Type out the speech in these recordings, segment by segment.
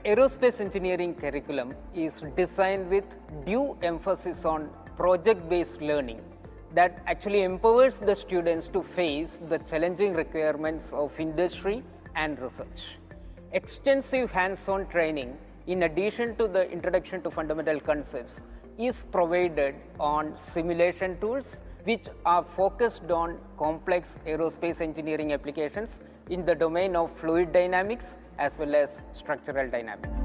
aerospace engineering curriculum is designed with due emphasis on project-based learning that actually empowers the students to face the challenging requirements of industry and research. Extensive hands-on training, in addition to the introduction to fundamental concepts, is provided on simulation tools which are focused on complex aerospace engineering applications in the domain of fluid dynamics as well as structural dynamics.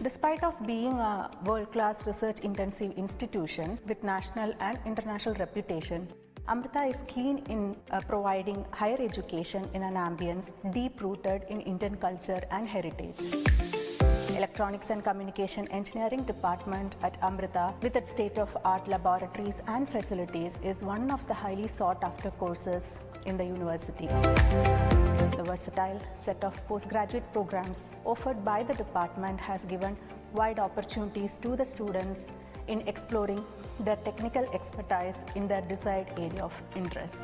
Despite of being a world-class research-intensive institution with national and international reputation, Amrita is keen in providing higher education in an ambience deep-rooted in Indian culture and heritage. Electronics and Communication Engineering Department at Amrita, with its state-of-art laboratories and facilities, is one of the highly sought-after courses in the university. The versatile set of postgraduate programs offered by the department has given wide opportunities to the students in exploring their technical expertise in their desired area of interest.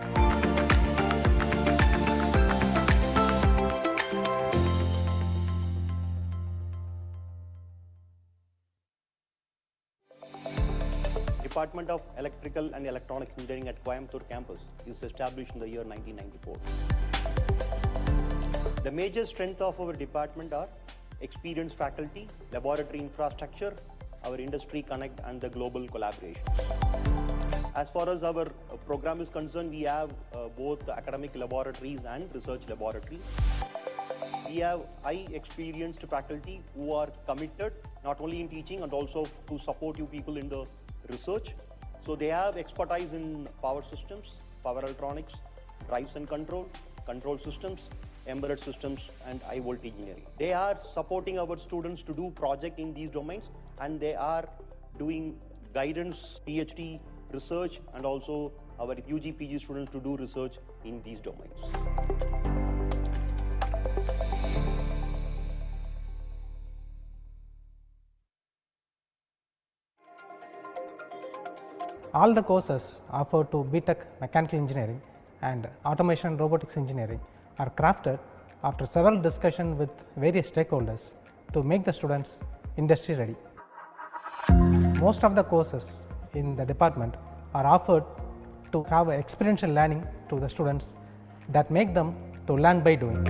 Department of Electrical and Electronics Engineering at Coimbatore campus is established in the year 1994. The major strength of our department are experienced faculty, laboratory infrastructure, our industry connect and the global collaboration. As far as our program is concerned, we have both academic laboratories and research laboratories. We have high experienced faculty who are committed not only in teaching and also to support you people in the research. So they have expertise in power systems, power electronics, drives and control systems, embedded systems and high voltage engineering. They are supporting our students to do project in these domains, and they are doing guidance, PhD research, and also our UG PG students to do research in these domains. All the courses offered to B.Tech Mechanical Engineering and Automation and Robotics Engineering are crafted after several discussions with various stakeholders to make the students industry ready. Most of the courses in the department are offered to have experiential learning to the students that make them to learn by doing.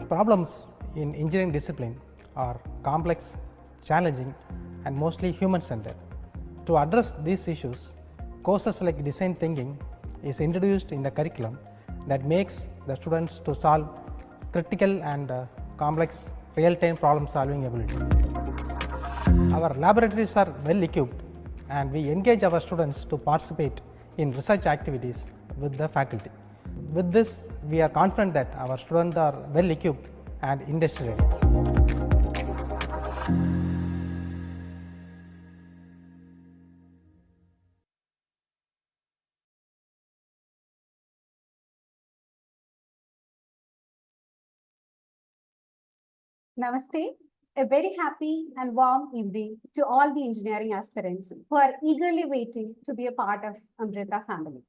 Problems in engineering discipline are complex, challenging and mostly human-centered. To address these issues, courses like design thinking is introduced in the curriculum that makes the students to solve critical and complex real-time problem-solving ability. Our laboratories are well equipped and we engage our students to participate in research activities with the faculty. With this, we are confident that our students are well equipped and industry ready. Namaste. A very happy and warm evening to all the engineering aspirants who are eagerly waiting to be a part of Amrita family.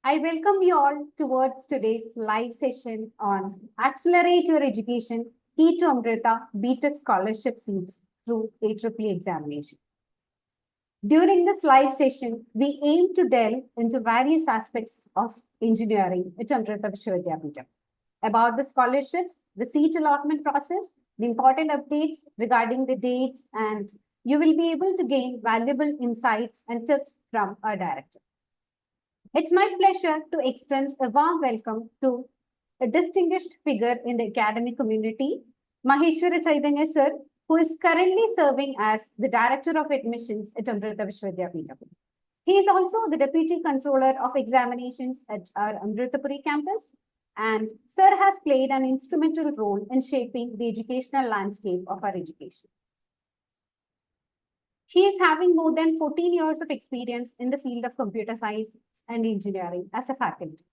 I welcome you all towards today's live session on Accelerate Your Education, Key to Amrita B.Tech Scholarship Seats through AEEE examination. During this live session, we aim to delve into various aspects of engineering at Amrita Vishwa Vidyapeetham. About the scholarships, the seat allotment process, the important updates regarding the dates, and you will be able to gain valuable insights and tips from our director. It's my pleasure to extend a warm welcome to a distinguished figure in the academic community, Maheshwara Chaitanya sir, who is currently serving as the Director of Admissions at Amrita Vishwa Vidyapeetham. He is also the Deputy Controller of Examinations at our Amritapuri campus, and sir has played an instrumental role in shaping the educational landscape of our education. He is having more than 14 years of experience in the field of computer science and engineering as a faculty.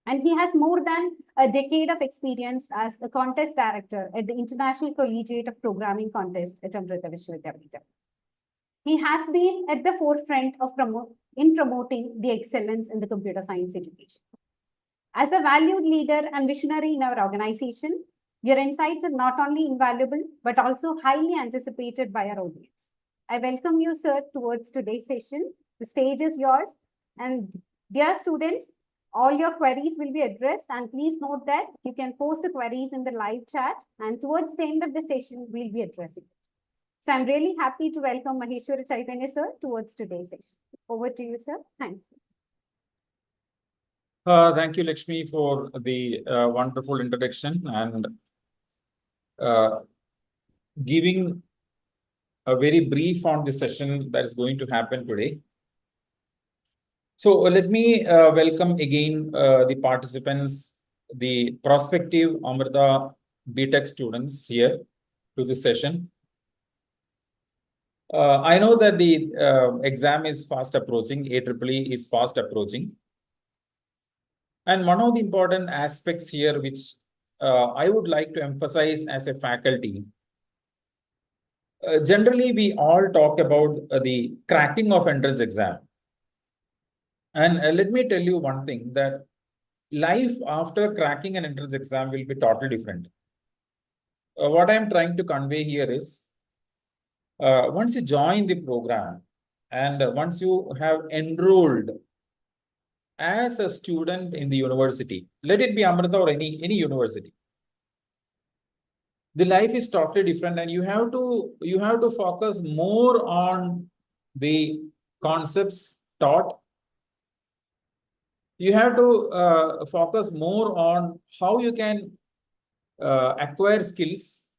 And he has more than a decade of experience as a contest director at the International Collegiate of Programming Contest at Amrita Vishwa Vidyapeetham. He has been at the forefront of promoting the excellence in the computer science education. As a valued leader and visionary in our organization, your insights are not only invaluable, but also highly anticipated by our audience. I welcome you, sir, towards today's session. The stage is yours. And dear students, all your queries will be addressed. And please note that you can post the queries in the live chat. And towards the end of the session, we'll be addressing it. So I'm really happy to welcome Maheshwara Chaitanya, sir, towards today's session. Over to you, sir. Thank you. Thank you, Lakshmi, for the wonderful introduction and giving a very brief on the session that is going to happen today. So let me welcome again the participants, the prospective Amrita B.Tech students here to this session. I know that the exam is fast approaching, AEEE is fast approaching. And one of the important aspects here, which I would like to emphasize as a faculty, generally we all talk about the cracking of entrance exam. And let me tell you one thing, that life after cracking an entrance exam will be totally different. What I'm trying to convey here is, once you join the program and once you have enrolled as a student in the university, let it be Amrita or any university, the life is totally different, and you have to focus more on the concepts taught. You have to focus more on how you can acquire skills.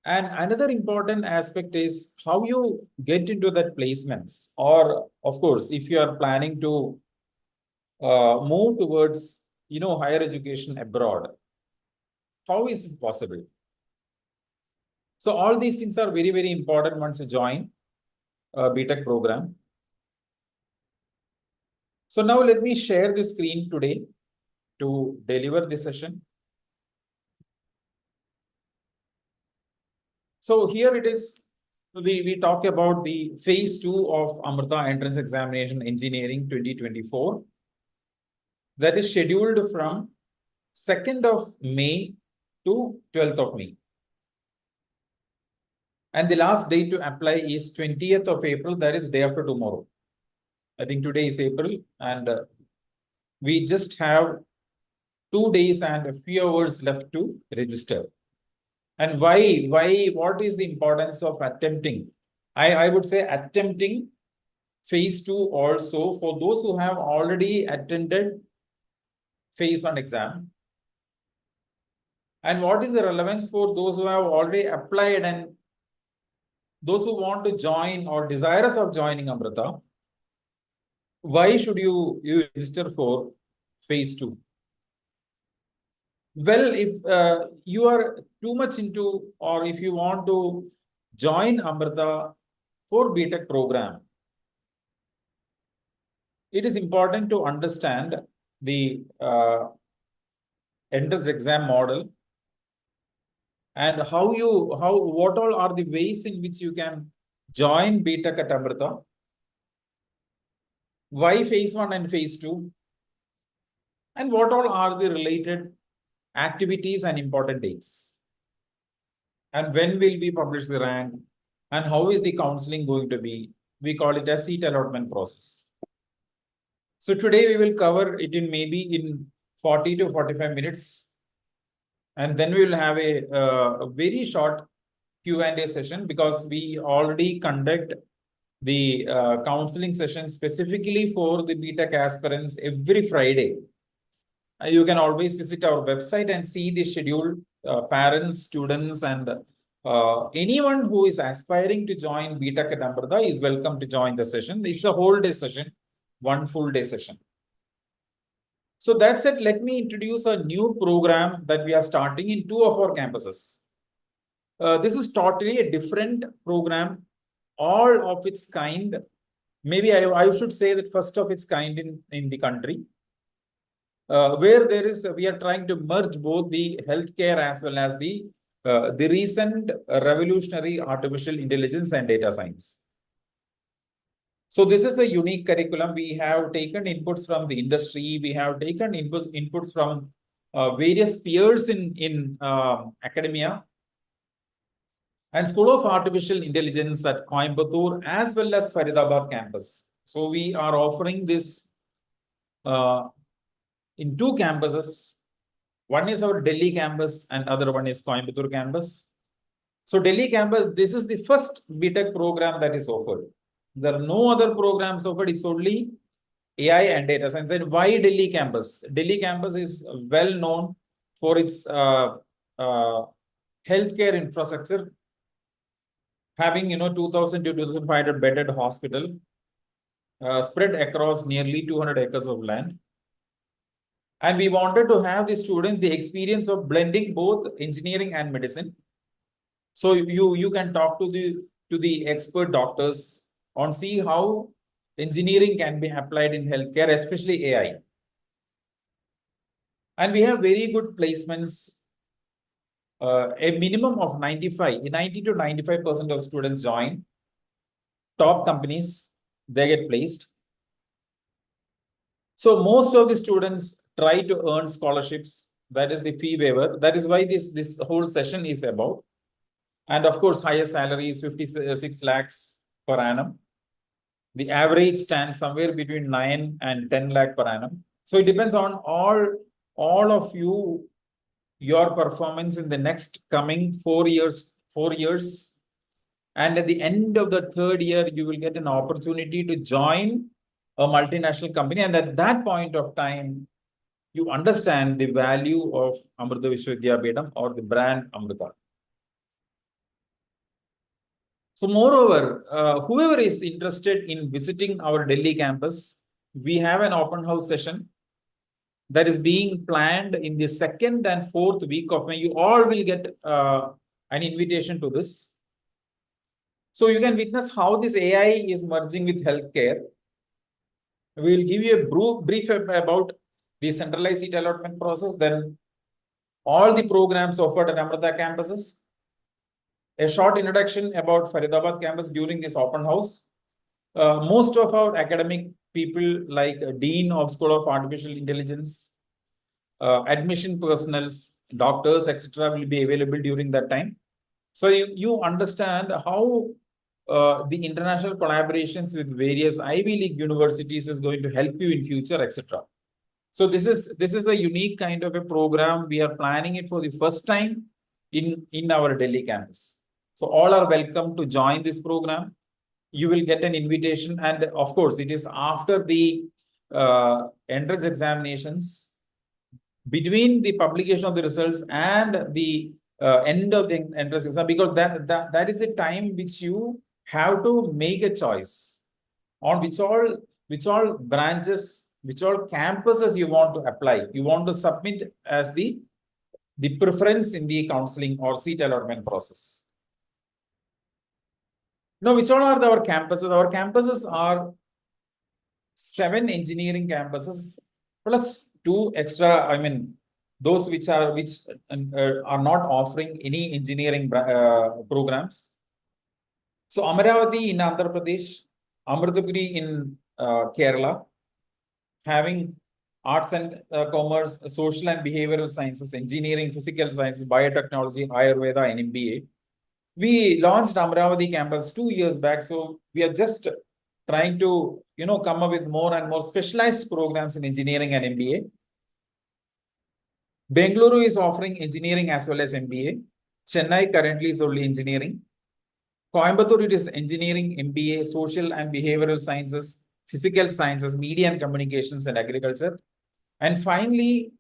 And another important aspect is how you get into that placements, or of course, if you are planning to move towards, higher education abroad, how is it possible? So all these things are very, very important once you join a B.Tech program. So now let me share the screen today to deliver this session. So here it is, we talk about the phase 2 of Amrita Entrance Examination Engineering 2024. That is scheduled from 2nd of May to 12th of May. And the last date to apply is 20th of April, that is day after tomorrow. I think today is April, and we just have 2 days and a few hours left to register. And why, what is the importance of attempting? I would say attempting phase 2 also for those who have already attended phase 1 exam. And what is the relevance for those who have already applied and those who want to join or desirous of joining Amrita? Why should you register for phase 2? Well, if you are too much into, or if you want to join Amrita for B.Tech program, it is important to understand the entrance exam model and what all are the ways in which you can join B.Tech at Amrita. Why phase 1 and phase 2? And what all are the related activities and important dates? And when will we publish the rank? And how is the counseling going to be? We call it a seat allotment process. So today we will cover it in maybe in 40 to 45 minutes. And then we will have a very short Q&A session, because we already conduct the counseling session specifically for the B.Tech aspirants every Friday. You can always visit our website and see the schedule. Parents, students, and anyone who is aspiring to join B.Tech at Amrita is welcome to join the session. It's a whole day session, one full day session. So that's it. Let me introduce a new program that we are starting in 2 of our campuses. This is totally a different program, all of its kind. Maybe I should say that first of its kind in the country. Where we are trying to merge both the healthcare as well as the the recent revolutionary artificial intelligence and data science. So this is a unique curriculum. We have taken inputs from the industry. We have taken inputs from various peers in academia and School of Artificial Intelligence at Coimbatore as well as Faridabad campus. So we are offering this in two campuses. One is our Delhi campus and other one is Coimbatore campus. So Delhi campus, this is the first B.Tech program that is offered. There are no other programs offered. It's only AI and data science. And why Delhi campus? Delhi campus is well known for its healthcare infrastructure, having 2,000 to 2,500 bedded hospital spread across nearly 200 acres of land. And we wanted to have the students the experience of blending both engineering and medicine. So you can talk to the expert doctors on see how engineering can be applied in healthcare, especially AI. And we have very good placements. A minimum of 90 to 95% of students join. Top companies, they get placed. So most of the students try to earn scholarships. That is the fee waiver. That is why this whole session is about. And of course, highest salary is 56 lakhs per annum. The average stands somewhere between 9 and 10 lakh per annum. So it depends on all of you, your performance in the next coming 4 years. And at the end of the third year, you will get an opportunity to join a multinational company. And at that point of time, you understand the value of Amrita Vishwa Vidyapeetham or the brand Amrita. So moreover, whoever is interested in visiting our Delhi campus, we have an open house session that is being planned in the 2nd and 4th week of May. You all will get an invitation to this. So you can witness how this AI is merging with healthcare. We will give you a brief about the centralized seat allotment process, then all the programs offered at Amrita campuses, a short introduction about Faridabad campus during this open house. Most of our academic people like Dean of School of Artificial Intelligence, admission personnels, doctors, etc. will be available during that time. So you understand how the international collaborations with various Ivy League universities is going to help you in future, etc. So this is a unique kind of a program. We are planning it for the first time in our Delhi campus. So all are welcome to join this program. You will get an invitation, and of course, it is after the entrance examinations, between the publication of the results and the end of the entrance exam, because that is a time which you have to make a choice on which all branches, which all campuses you want to apply. You want to submit as the preference in the counseling or seat allotment process. Now, which all are our campuses? Our campuses are 7 engineering campuses plus 2 extra. I mean, those which are not offering any engineering programs. So Amaravati in Andhra Pradesh, Amritapuri in Kerala, having arts and commerce, social and behavioral sciences, engineering, physical sciences, biotechnology, Ayurveda, and MBA. We launched Amravati campus 2 years back, so we are just trying to come up with more and more specialized programs in engineering and MBA. Bengaluru is offering engineering as well as MBA. Chennai currently is only engineering. Coimbatore, it is engineering, MBA, social and behavioral sciences, physical sciences, media and communications, and agriculture. And finally,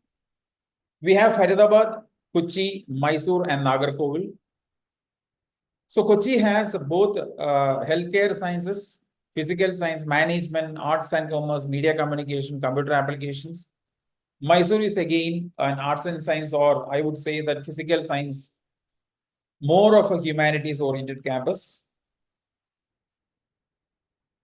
we have Faridabad, Kochi, Mysore, and Nagarkoil. So Kochi has both healthcare sciences, physical science, management, arts and commerce, media communication, computer applications. Mysore is again an arts and science, or I would say that physical science, more of a humanities-oriented campus.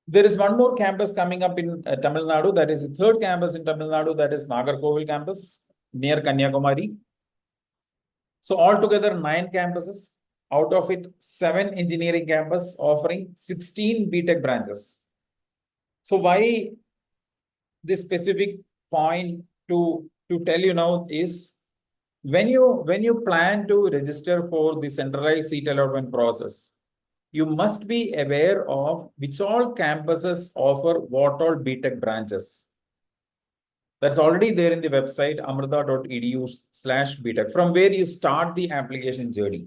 There is one more campus coming up in Tamil Nadu. That is the 3rd campus in Tamil Nadu. That is Nagarkoil campus near Kanyakumari. So altogether 9 campuses, out of it 7 engineering campus offering 16 B.Tech branches. So why this specific point to tell you now is when you plan to register for the centralized seat allotment process, you must be aware of which all campuses offer what all B.Tech branches. That's already there in the website amrita.edu/B.Tech, from where you start the application journey.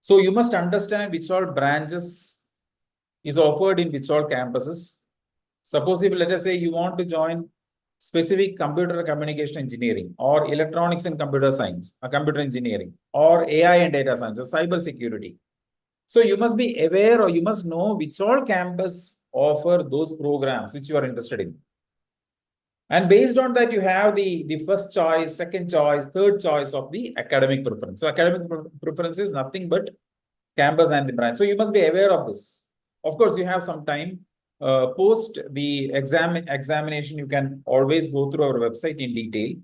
So you must understand which all branches is offered in which all campuses. Suppose if, let us say, you want to join specific computer communication engineering or electronics and computer science, or computer engineering, or AI and data science, or cyber security. So you must be aware, or you must know which all campus offer those programs which you are interested in. And based on that, you have the first choice, second choice, third choice of the academic preference. So academic preference is nothing but campus and the branch. So you must be aware of this. Of course, you have some time. Post the examination, you can always go through our website in detail.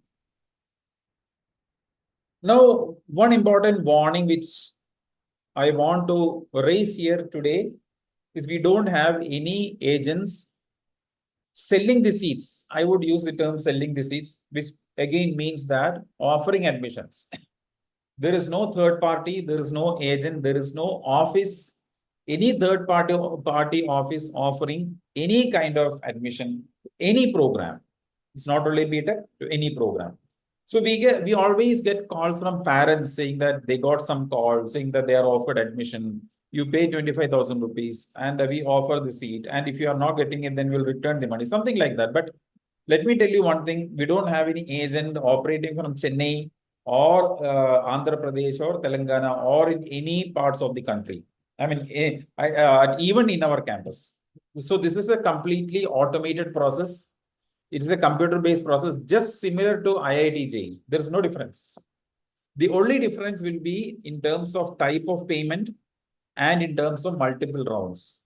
Now, one important warning which I want to raise here today is we don't have any agents selling the seats. I would use the term selling the seats, which again means that offering admissions. There is no third party, there is no agent, there is no office, any third party office offering any kind of admission, any program. It's not only B.Tech, to any program. So we always get calls from parents saying that they got some call saying that they are offered admission. You pay 25,000 rupees and we offer the seat. And if you are not getting it, then we'll return the money, something like that. But let me tell you one thing, we don't have any agent operating from Chennai or Andhra Pradesh or Telangana or in any parts of the country. I mean, even in our campus. So this is a completely automated process. It is a computer-based process, just similar to IIT JEE. There is no difference. The only difference will be in terms of type of payment and in terms of multiple rounds.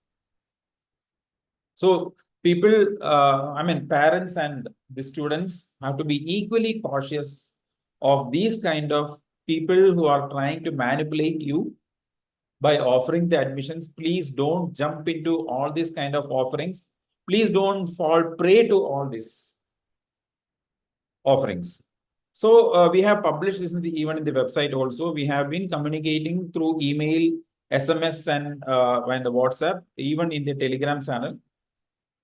So people, parents and the students have to be equally cautious of these kind of people who are trying to manipulate you by offering the admissions. Please don't jump into all these kind of offerings. Please don't fall prey to all these offerings. So we have published this even in the website also. We have been communicating through email, SMS and WhatsApp, even in the Telegram channel.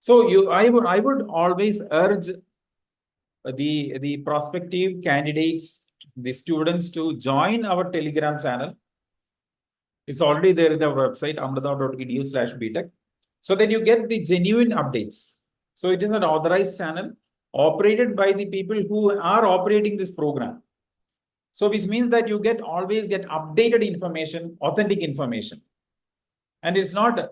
So I would always urge the prospective candidates, the students to join our Telegram channel. It's already there in our website, amrita.edu/B.Tech, so that you get the genuine updates. So it is an authorized channel operated by the people who are operating this program. So which means that you always get updated information, authentic information. And it's not,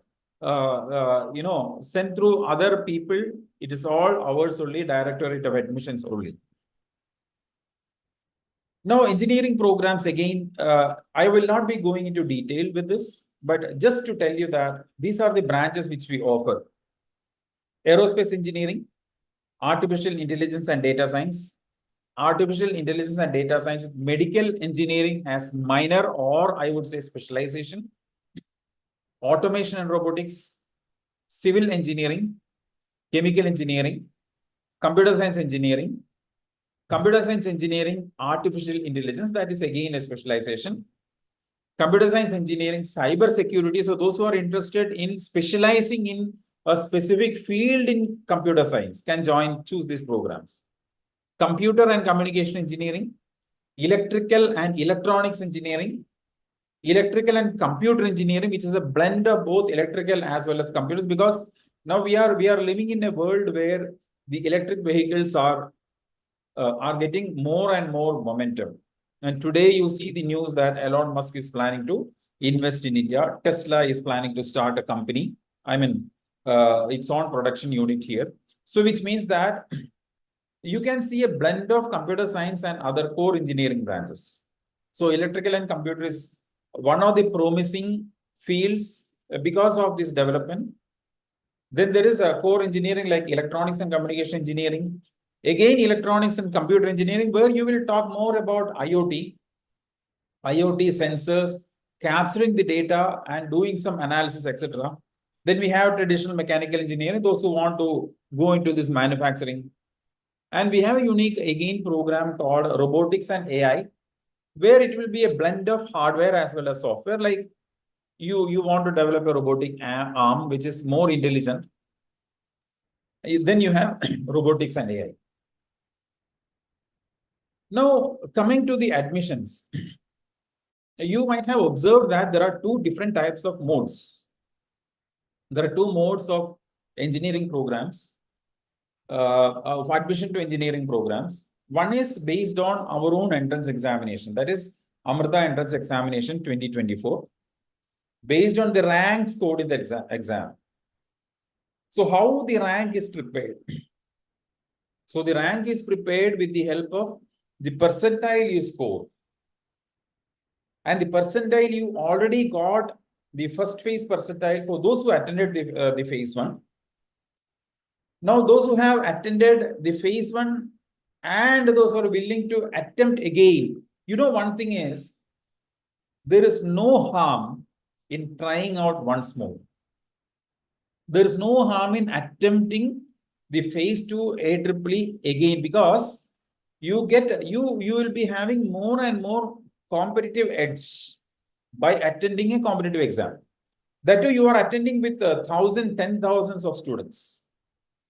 sent through other people. It is all ours only, Directorate of Admissions only. Now, engineering programs, again, I will not be going into detail with this, but just to tell you that these are the branches which we offer. Aerospace engineering, artificial intelligence and data science, artificial intelligence and data science, medical engineering as minor or I would say specialization, automation and robotics, civil engineering, chemical engineering, computer science engineering, artificial intelligence, that is again a specialization. Computer science engineering, cyber security. So those who are interested in specializing in a specific field in computer science can choose these programs. Computer and communication engineering, electrical and electronics engineering, electrical and computer engineering, which is a blend of both electrical as well as computers, because now we are living in a world where the electric vehicles are getting more and more momentum. And today you see the news that Elon Musk is planning to invest in India. Tesla is planning to start a company. Its own production unit here. So which means that you can see a blend of computer science and other core engineering branches. So electrical and computer is one of the promising fields because of this development. Then there is a core engineering like electronics and communication engineering, Again, electronics and computer engineering, where you will talk more about IoT sensors, capturing the data and doing some analysis, etc. Then we have traditional mechanical engineering, those who want to go into this manufacturing. And we have a unique, again, program called robotics and AI, where it will be a blend of hardware as well as software. Like you want to develop a robotic arm, which is more intelligent. Then you have robotics and AI. Now, coming to the admissions, you might have observed that there are two different types of modes. There are two modes of engineering programs, of admission to engineering programs. One is based on our own entrance examination, that is Amrita Entrance Examination 2024, based on the rank scored in the exam. So how the rank is prepared? So the rank is prepared with the help of the percentile you score. And the percentile you already got the first phase percentile for those who attended the phase 1. Now, those who have attended the phase 1 and those who are willing to attempt again, you know, one thing is, there is no harm in trying out once more. There is no harm in attempting the phase 2 AEEE again, because you will be having more and more competitive edge by attending a competitive exam. That too, you are attending with 1,000, 10,000s of students.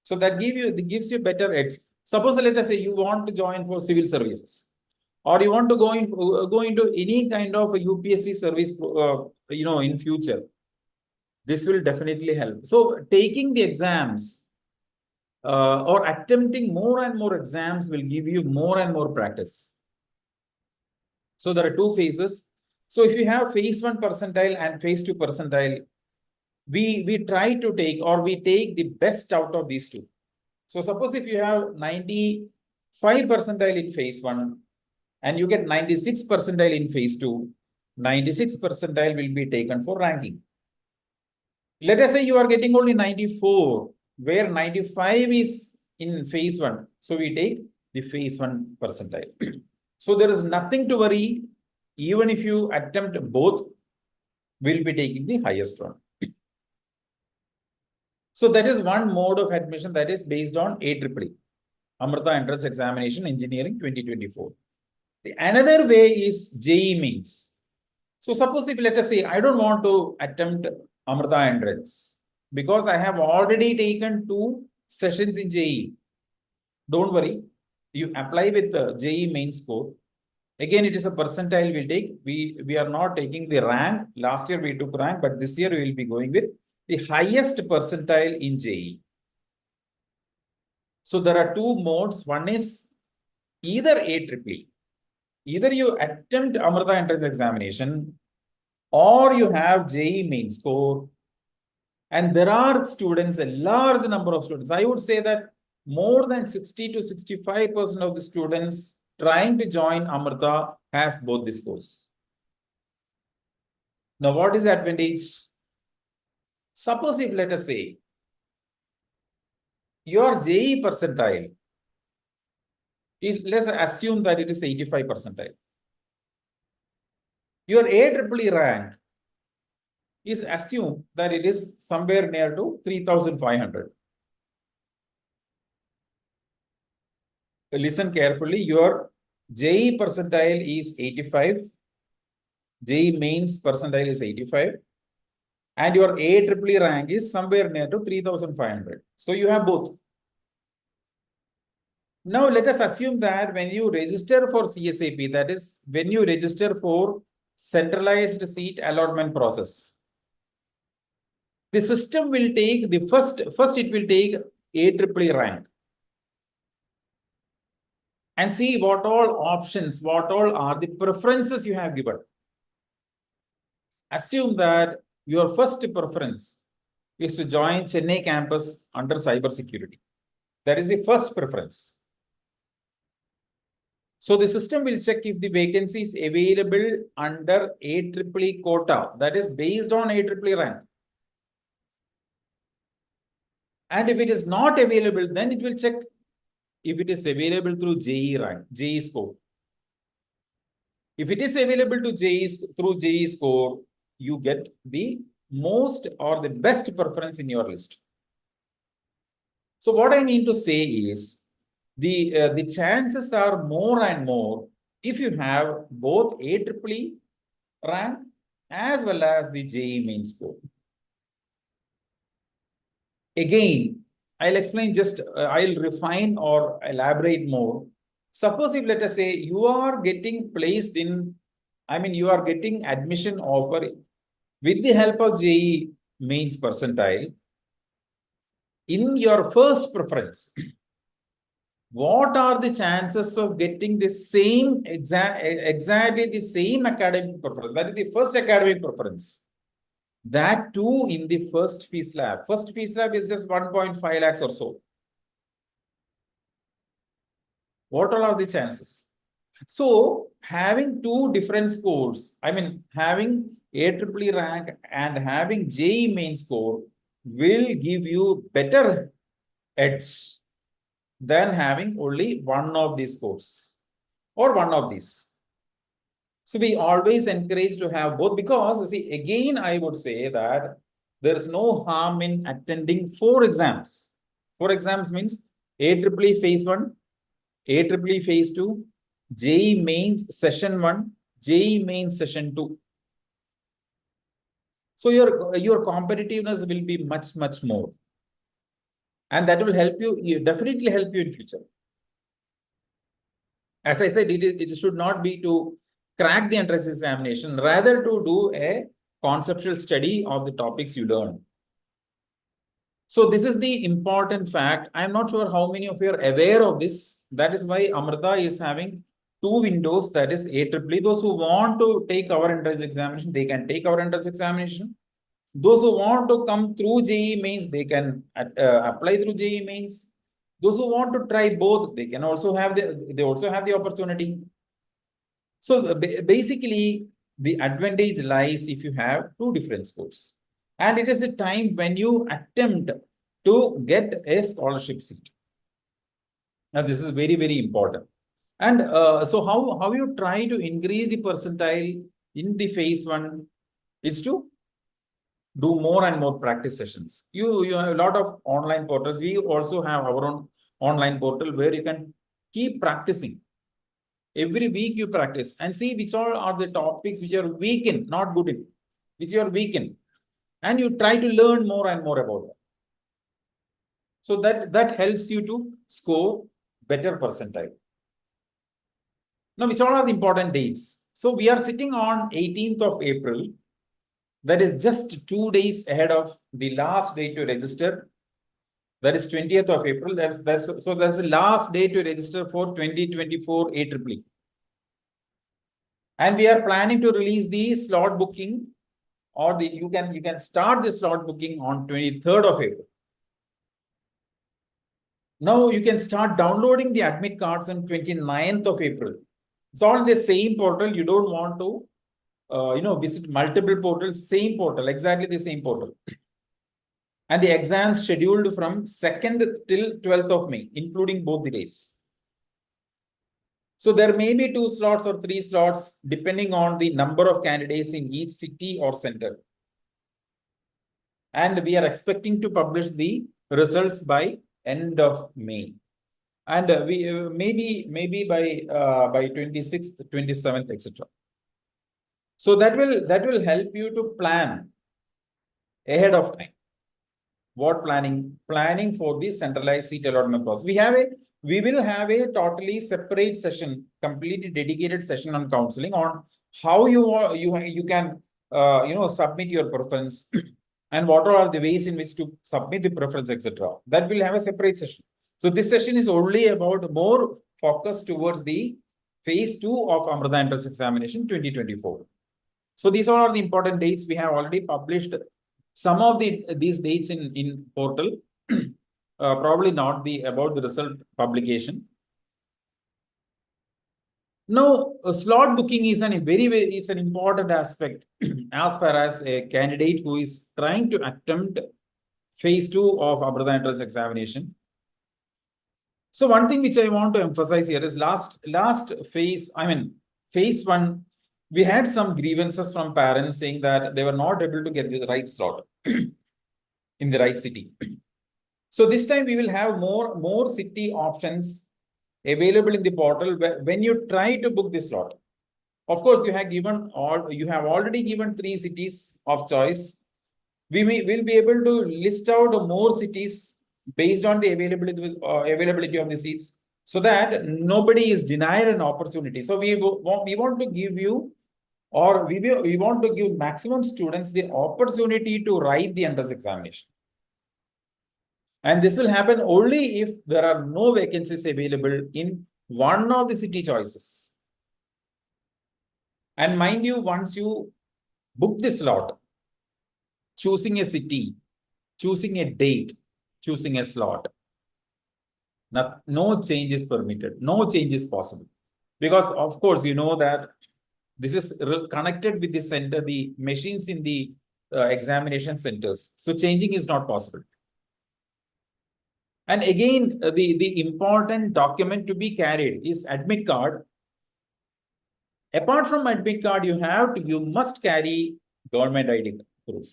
So that gives you better edge. Suppose, let us say you want to join for civil services, or you want to go into any kind of a UPSC service, in future. This will definitely help. So taking the exams or attempting more and more exams will give you more and more practice. So there are two phases. So if you have phase 1 percentile and phase 2 percentile, we try to take, or we take the best out of these two. So suppose if you have 95 percentile in phase 1 and you get 96 percentile in phase 2, 96 percentile will be taken for ranking. Let us say you are getting only 94, where 95 is in phase 1. So we take the phase 1 percentile. So there is nothing to worry. Even if you attempt both, we'll be taking the highest one. So that is one mode of admission, that is based on AEEE, Amrita Entrance Examination Engineering 2024. The another way is JEE Mains. So suppose if, let us say, I don't want to attempt Amrita Entrance because I have already taken 2 sessions in JEE. Don't worry, you apply with the JEE main score. Again, it is a percentile we'll take. We are not taking the rank. Last year we took rank, but this year we will be going with the highest percentile in JEE. So there are two modes. One is either AEEE, either you attempt Amrita Entrance Examination or you have JEE main score. And there are students, a large number of students. I would say that more than 60 to 65% of the students trying to join Amrita has both the scores. Now, what is the advantage? Suppose if, let us say, your JEE percentile, let's assume that it is 85 percentile. Your AEEE rank is assumed that it is somewhere near to 3,500. Listen carefully, your JEE percentile is 85, JEE mains percentile is 85, and your AEEE rank is somewhere near to 3,500. So you have both. Now let us assume that when you register for CSAP, that is when you register for centralized seat allotment process, the system will take the first it will take AEEE rank and see what all options, what all are the preferences you have given. Assume that your first preference is to join Chennai campus under cybersecurity. That is the first preference. So the system will check if the vacancy is available under AEEE quota, that is based on AEEE rank. And if it is not available, then it will check if it is available through JEE rank, JEE score. If it is available to through JEE score, you get the most or the best preference in your list. So what I mean to say is the chances are more and more if you have both AEEE rank as well as the JEE main score. Again, I'll explain just, I'll refine or elaborate more. Suppose if let us say you are getting placed in, you are getting admission offer with the help of JEE mains percentile in your first preference. What are the chances of getting the same exactly the same academic preference? That is the first academic preference. That too in the first fee slab. First fee slab is just 1.5 lakhs or so. What all are the chances? So having two different scores, having AEEE rank and having JEE main score will give you better edge than having only one of these scores or one of these. So we always encourage to have both because, see, again, I would say that there's no harm in attending 4 exams. 4 exams means AEEE Phase I, AEEE Phase II, JEE Mains Session 1, JEE Mains Session 2. So your competitiveness will be much, much more. And that will help you, definitely help you in future. As I said, it should not be to crack the entrance examination, rather to do a conceptual study of the topics you learn. So this is the important fact. I'm not sure how many of you are aware of this. That is why Amrita is having 2 windows, that is AEEE. Those who want to take our entrance examination, they can take our entrance examination. Those who want to come through JEE mains, they can apply through JEE mains. Those who want to try both, they can also have the opportunity. So basically, the advantage lies if you have 2 different scores. And it is a time when you attempt to get a scholarship seat. Now, this is very, very important. And so how you try to increase the percentile in the phase 1 is to do more and more practice sessions. You have a lot of online portals. We also have our own online portal where you can keep practicing. Every week you practice and see which all are the topics which are weak in, not good in, which you are weak in. And you try to learn more and more about that. So that helps you to score better percentile. Now, which all are the important dates? So we are sitting on 18th of April. That is just 2 days ahead of the last day to register. That is 20th of April. That's the last day to register for 2024 AEEE. And we are planning to release the slot booking, or you can start the slot booking on 23rd of April. Now you can start downloading the admit cards on 29th of April. It's all in the same portal. You don't want to visit multiple portals, same portal, exactly the same portal. And the exams scheduled from 2nd till 12th of May, including both the days. So there may be 2 slots or 3 slots, depending on the number of candidates in each city or center. And we are expecting to publish the results by end of May. And we maybe by 26th, 27th, etc. So that will help you to plan ahead of time. What planning? Planning for the centralized seat allotment process. We will have a totally separate session, completely dedicated session on counseling, on how you can submit your preference and what are the ways in which to submit the preference, etc. That will have a separate session. So this session is only about more focused towards the phase 2 of Amrita Entrance Examination 2024. So these are all the important dates. We have already published some of these dates in portal. Probably not about the result publication. Now, slot booking is an important aspect as far as a candidate who is trying to attempt phase 2 of Amrita Entrance Examination. So one thing which I want to emphasize here is last phase, phase 1, we had some grievances from parents saying that they were not able to get the right slot in the right city. So this time we will have more city options available in the portal when you try to book this slot. Of course, you have already given 3 cities of choice. We will be able to list out more cities based on the availability of the seats, so that nobody is denied an opportunity. So we want to give you, or we want to give maximum students the opportunity to write the entrance examination. And this will happen only if there are no vacancies available in one of the city choices. And mind you, once you book this slot, choosing a city, choosing a date, choosing a slot, no change is permitted, no change is possible. Because of course, you know that this is connected with the center, the machines in the examination centers. So changing is not possible. And again, the important document to be carried is admit card. Apart from admit card, you must carry government ID proof.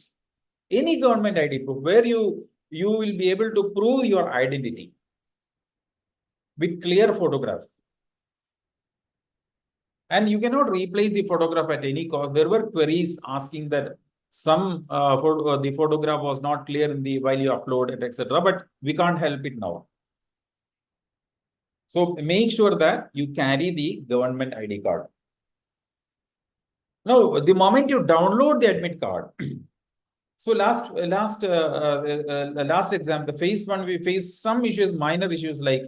Any government ID proof where you will be able to prove your identity with clear photograph. And you cannot replace the photograph at any cost. There were queries asking that some the photograph was not clear while you upload it, etc. But we can't help it now. So make sure that you carry the government ID card. Now, the moment you download the admit card, so last exam, the phase 1, we faced some issues, minor issues like,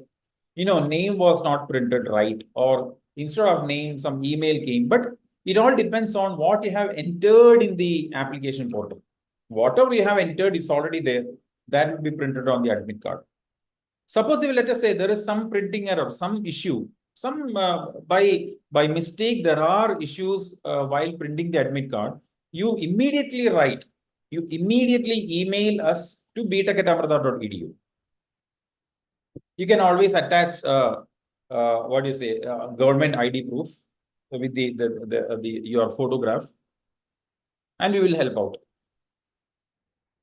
name was not printed right, or instead of name, some email came. But it all depends on what you have entered in the application portal. Whatever you have entered is already there. That will be printed on the admit card. Suppose let us say there is some printing error, some issue, by mistake there are issues while printing the admit card. You immediately email us to b.tech@amrita.edu. You can always attach government ID proof with your photograph, and we will help out.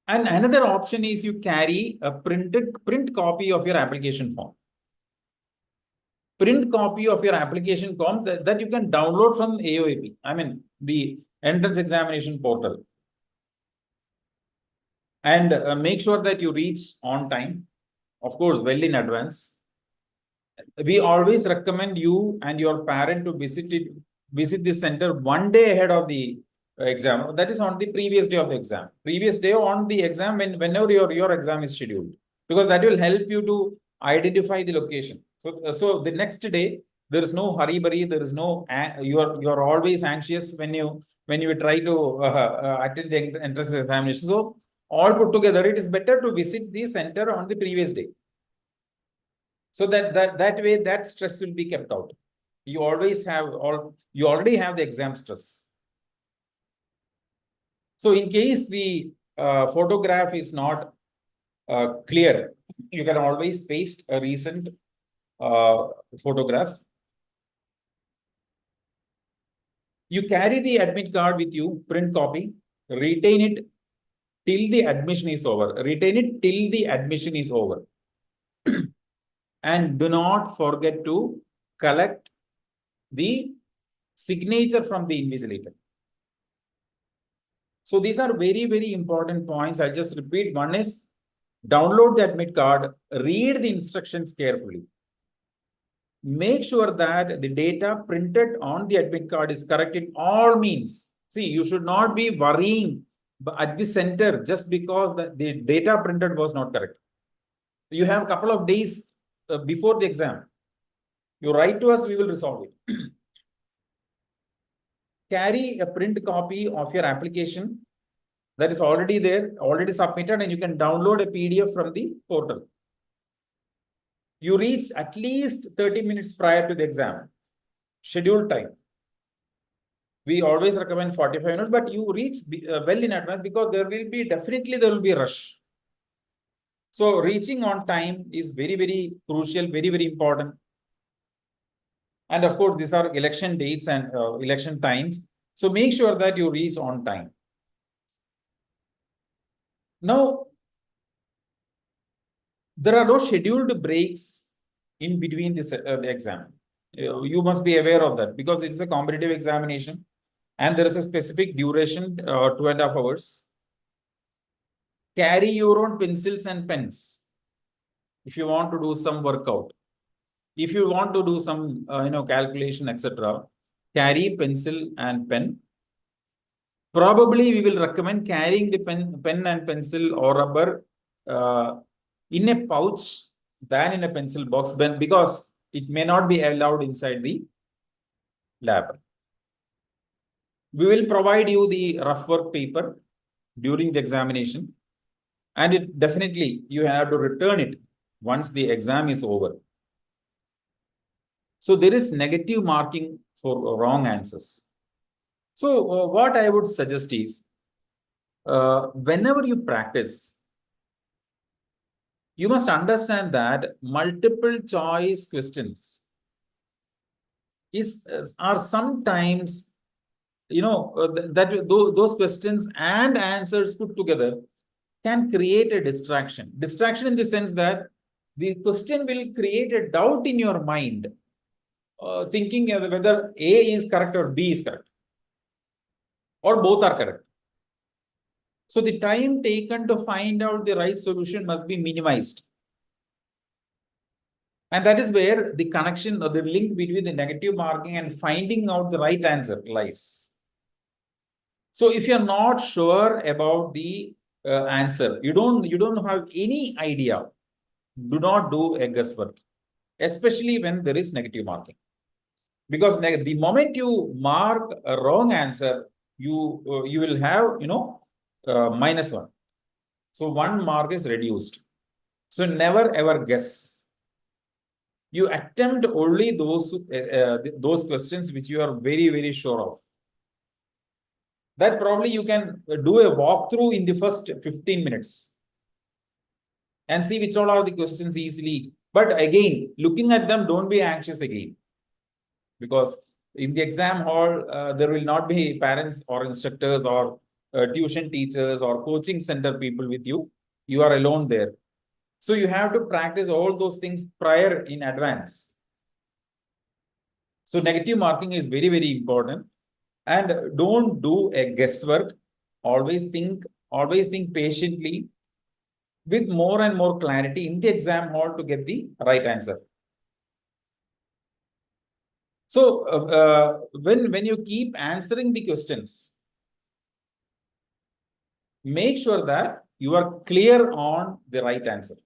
And another option is you carry a print copy of your application form. Print copy of your application form that you can download from AOAP, the entrance examination portal. And make sure that you reach on time, of course, well in advance. We always recommend you and your parent to visit the center 1 day ahead of the exam. That is on the previous day of the exam. Previous day on the exam, whenever your exam is scheduled, because that will help you to identify the location. So the next day, there is no hurry-burry. There is no you are always anxious when you try to attend the entrance examination. So all put together, it is better to visit the center on the previous day. So that way, that stress will be kept out. You already have the exam stress. So in case the photograph is not clear, you can always paste a recent photograph. You carry the admit card with you, print copy, retain it till the admission is over. Retain it till the admission is over. And do not forget to collect the signature from the invigilator. So these are very, very important points. I'll just repeat. One is download the admit card, read the instructions carefully. Make sure that the data printed on the admit card is correct in all means. See, you should not be worrying at the center just because the data printed was not correct. You have a couple of days before the exam. You write to us, we will resolve it. Carry a print copy of your application that is already there, already submitted, and you can download a PDF from the portal. You reach at least 30 minutes prior to the exam, scheduled time. We always recommend 45 minutes, but you reach well in advance, because there will be a rush. So reaching on time is very, very crucial, very, very important. And of course, these are election dates and election times. So make sure that you reach on time. Now, there are no scheduled breaks in between this the exam. You must be aware of that because it is a competitive examination and there is a specific duration, 2.5 hours. Carry your own pencils and pens if you want to do some workout. If you want to do some calculation, etc., carry pencil and pen. Probably we will recommend carrying the pen and pencil or rubber in a pouch than in a pencil box because it may not be allowed inside the lab. We will provide you the rough work paper during the examination, and it definitely you have to return it once the exam is over. So there is negative marking for wrong answers. So what I would suggest is, whenever you practice, you must understand that multiple choice questions are sometimes, those questions and answers put together can create a distraction. Distraction in the sense that the question will create a doubt in your mind, thinking whether A is correct or B is correct, or both are correct. So the time taken to find out the right solution must be minimized. And that is where the connection or the link between the negative marking and finding out the right answer lies. So if you're not sure about the answer, you don't have any idea, do not do a guesswork, especially when there is negative marking. Because the moment you mark a wrong answer, you will have -1. So 1 mark is reduced. So never ever guess. You attempt only those questions which you are very, very sure of. That probably you can do a walkthrough in the first 15 minutes and see which all are the questions easily. But again, looking at them, don't be anxious again. Because in the exam hall, there will not be parents or instructors or tuition teachers or coaching center people with you. You are alone there. So you have to practice all those things prior in advance. So negative marking is very, very important. And don't do a guesswork. Always think patiently with more and more clarity in the exam hall to get the right answer. So when you keep answering the questions, make sure that you are clear on the right answer.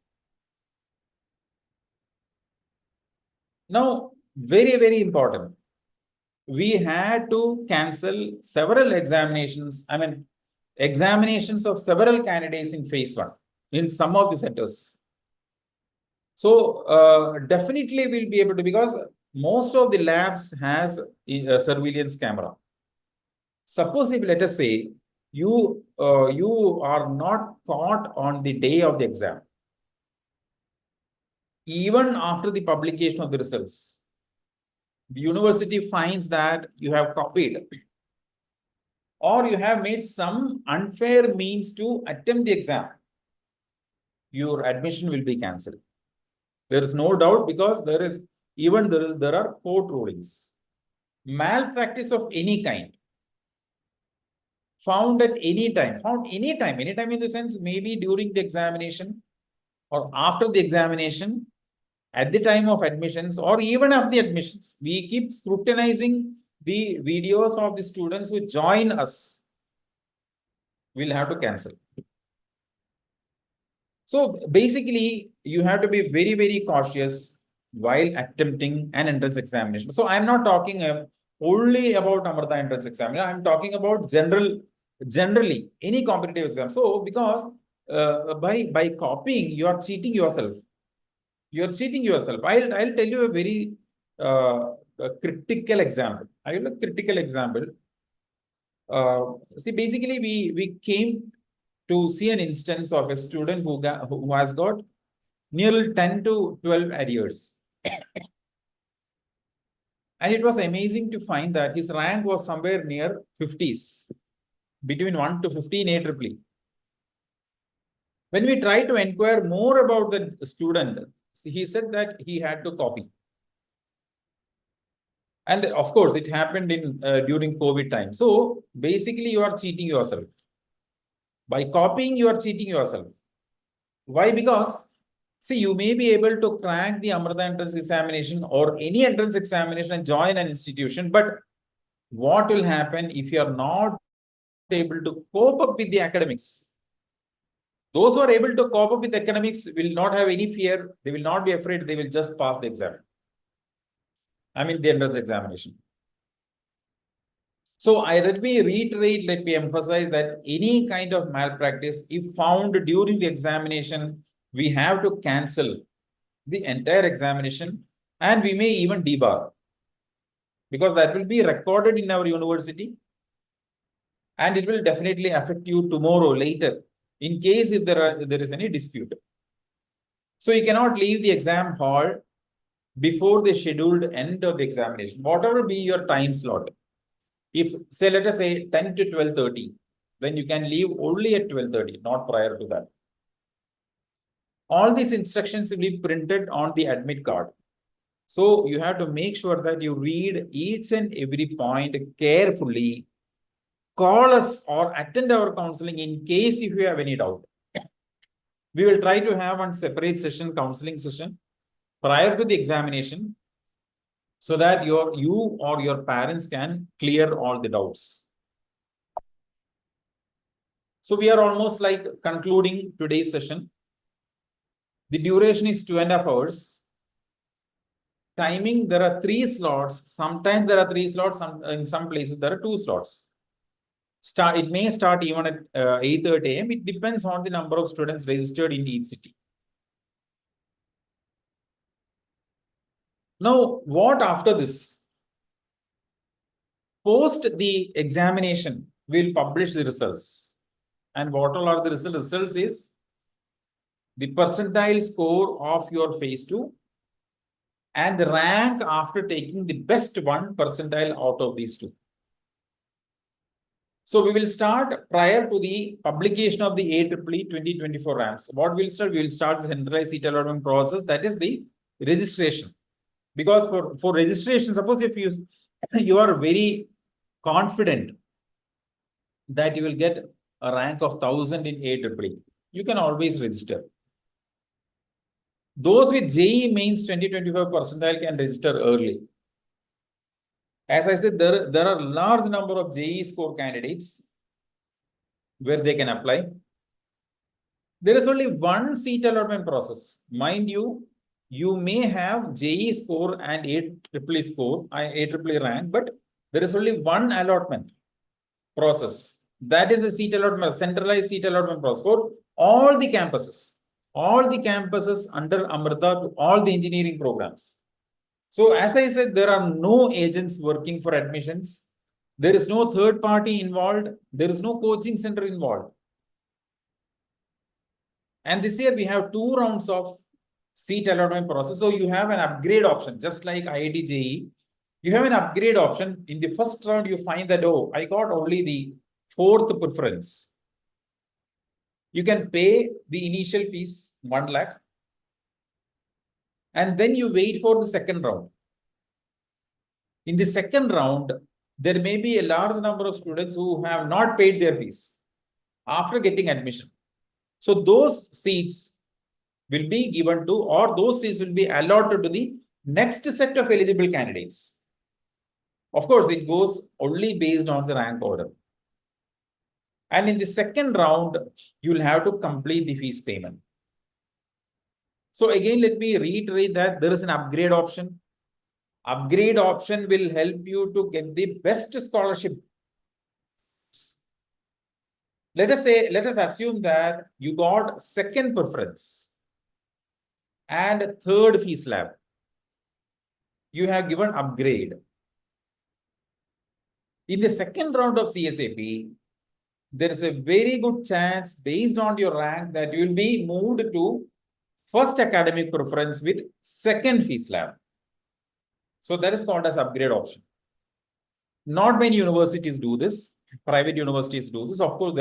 Now, very, very important. We had to cancel several examinations. I mean, examinations of several candidates in phase 1 in some of the centers. So definitely we'll be able to, because most of the labs has a surveillance camera. Suppose if, let us say, you are not caught on the day of the exam, even after the publication of the results, the university finds that you have copied or you have made some unfair means to attempt the exam, your admission will be cancelled. There is no doubt, because there are court rulings. Malpractice of any kind found at any time, anytime in the sense maybe during the examination or after the examination, at the time of admissions or even after the admissions, we keep scrutinizing the videos of the students who join us. We'll have to cancel. So basically, you have to be very, very cautious while attempting an entrance examination. So I'm not talking only about Amrita entrance examination. I'm talking about generally any competitive exam. So because by copying, you are cheating yourself. You're cheating yourself. I'll tell you a very critical example. See, basically, we came to see an instance of a student who has got nearly 10 to 12 arrears. And it was amazing to find that his rank was somewhere near 50s, between 1 to 15 AEEE. When we tried to inquire more about the student, he said that he had to copy. And of course, it happened in during COVID time. So basically, you are cheating yourself. By copying, you are cheating yourself. Why? Because, see, you may be able to crack the Amrita entrance examination or any entrance examination and join an institution. But what will happen if you are not able to cope up with the academics? Those who are able to cope up with academics will not have any fear. They will not be afraid. They will just pass the exam. I mean, the entrance examination. So let me reiterate, let me emphasize that any kind of malpractice, if found during the examination, we have to cancel the entire examination and we may even debar, because that will be recorded in our university and it will definitely affect you tomorrow, later, in case if there is any dispute. So you cannot leave the exam hall before the scheduled end of the examination, whatever be your time slot. If, say, let us say 10 to 12:30, then you can leave only at 12:30, not prior to that. All these instructions will be printed on the admit card. So you have to make sure that you read each and every point carefully. Call us or attend our counseling in case if you have any doubt. We will try to have one separate session, counseling session, prior to the examination, so that you or your parents can clear all the doubts. So we are almost like concluding today's session. The duration is 2.5 hours. Timing, there are 3 slots. Sometimes there are 3 slots. In some places there are 2 slots. It may start even at 8:30 AM. It depends on the number of students registered in each city. Now, what after this? Post the examination, we'll publish the results. And what all are the results? Results is the percentile score of your phase 2 and the rank after taking the best 1 percentile out of these 2. So we will start prior to the publication of the AEEE 2024 ramps. What we'll start? We will start the centralized seat allotment process. That is the registration. Because for registration, suppose if you are very confident that you will get a rank of 1000 in AEEE, you can always register. Those with JEE Mains 2025 percentile can register early. As I said, there are large number of JEE score candidates where they can apply. There is only one seat allotment process. Mind you, you may have JEE score and AEEE score, AEEE rank, but there is only one allotment process. That is the seat allotment, centralized seat allotment process for all the campuses. All the campuses under Amrita, all the engineering programs. So as I said, there are no agents working for admissions. There is no third party involved. There is no coaching center involved. And this year we have 2 rounds of seat allotment process. So you have an upgrade option, just like IIT JEE. You have an upgrade option. In the first round, you find that, oh, I got only the 4th preference. You can pay the initial fees, 1 lakh. And then you wait for the second round. In the second round, there may be a large number of students who have not paid their fees after getting admission. So those seats will be given to, or those seats will be allotted to the next set of eligible candidates. Of course, it goes only based on the rank order. And in the second round, you will have to complete the fees payment. So again, let me reiterate that there is an upgrade option. Upgrade option will help you to get the best scholarship. Let us assume that you got 2nd preference and 3rd fee slab. You have given upgrade. In the second round of CSAP, there is a very good chance based on your rank that you will be moved to first academic preference with second fee slab. So that is called as upgrade option. Not many universities do this. Private universities do this. Of course,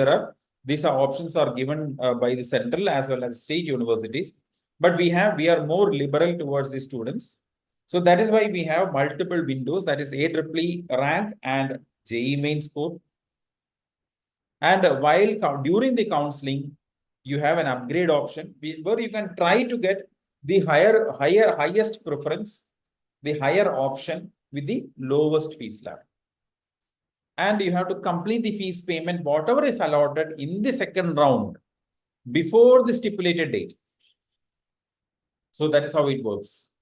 these options are given by the central as well as state universities. But we are more liberal towards the students. So that is why we have multiple windows, that is AEEE rank and JEE main score. And while during the counseling, you have an upgrade option where you can try to get the highest preference, the higher option with the lowest fee slab. And you have to complete the fees payment, whatever is allotted in the second round before the stipulated date. So that is how it works.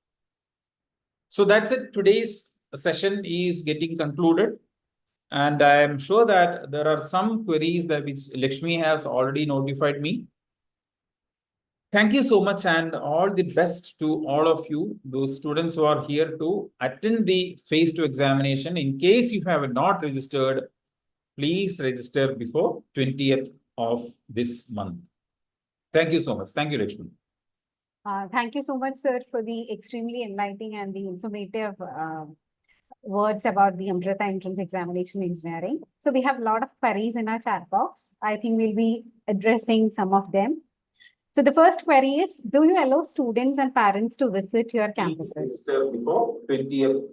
So that's it. Today's session is getting concluded. And I am sure that there are some queries that which Lakshmi has already notified me. Thank you so much and all the best to all of you, those students who are here to attend the phase 2 examination. In case you have not registered, please register before 20th of this month. Thank you so much. Thank you, Lakshmi. Thank you so much, sir, for the extremely enlightening and the informative words about the Amrita Entrance Examination Engineering. So we have a lot of queries in our chat box. I think we'll be addressing some of them. So the first query is, do you allow students and parents to visit your campuses? Before 20th.